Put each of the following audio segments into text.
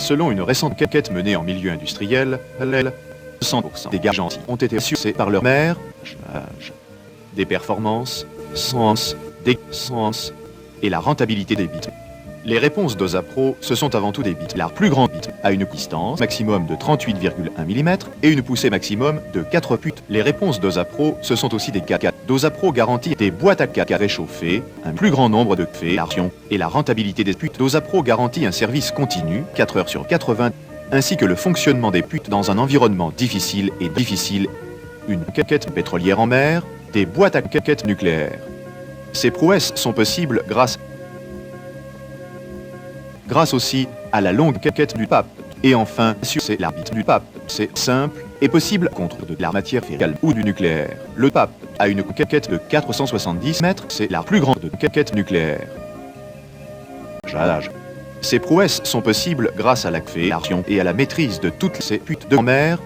Selon une récente enquête menée en milieu industriel, 100% des gars gentils ont été sucés par leur mère. Des performances, sens, des sens et la rentabilité des bits. Les réponses Dosapro, ce sont avant tout des bits. La plus grande bit a une distance maximum de 38,1 mm et une poussée maximum de 4 putes. Les réponses Dosapro, ce sont aussi des caca. Dosapro garantit des boîtes à caca réchauffées, un plus grand nombre de félations et la rentabilité des putes. Dosapro garantit un service continu, 4 heures sur 80, ainsi que le fonctionnement des putes dans un environnement difficile, une caquette pétrolière en mer, des boîtes à caquettes nucléaires. Ces prouesses sont possibles grâce aussi à la longue caquette du pape. Et enfin, c'est l'arbitre du pape. C'est simple et possible contre de la matière fécale ou du nucléaire. Le pape a une caquette de 470 mètres, c'est la plus grande caquette nucléaire. Ces prouesses sont possibles grâce à la féation et à la maîtrise de toutes ces putes de mer.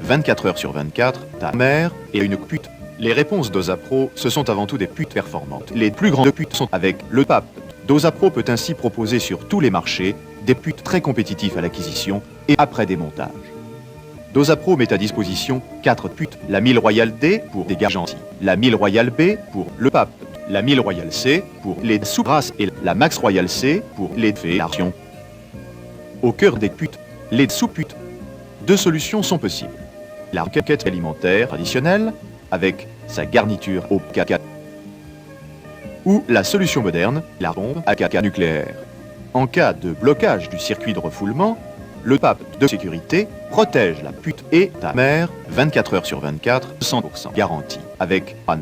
24 heures sur 24, ta mère et une pute. Les réponses Dosapro, ce sont avant tout des putes performantes. Les plus grandes putes sont avec le pape. Dosapro peut ainsi proposer sur tous les marchés des putes très compétitifs à l'acquisition et après démontage. Dosapro met à disposition 4 putes, la 1000 Royal D pour des gars gentils, la 1000 Royal B pour le pape, la 1000 Royal C pour les sous-grasses et la Max Royal C pour les félations. Au cœur des putes, les sous-putes. 2 solutions sont possibles. La caquette alimentaire traditionnelle, avec sa garniture au caca, ou la solution moderne, la bombe à caca nucléaire. En cas de blocage du circuit de refoulement, le pape de sécurité protège la pute et ta mère 24 heures sur 24, 100% garantie, avec un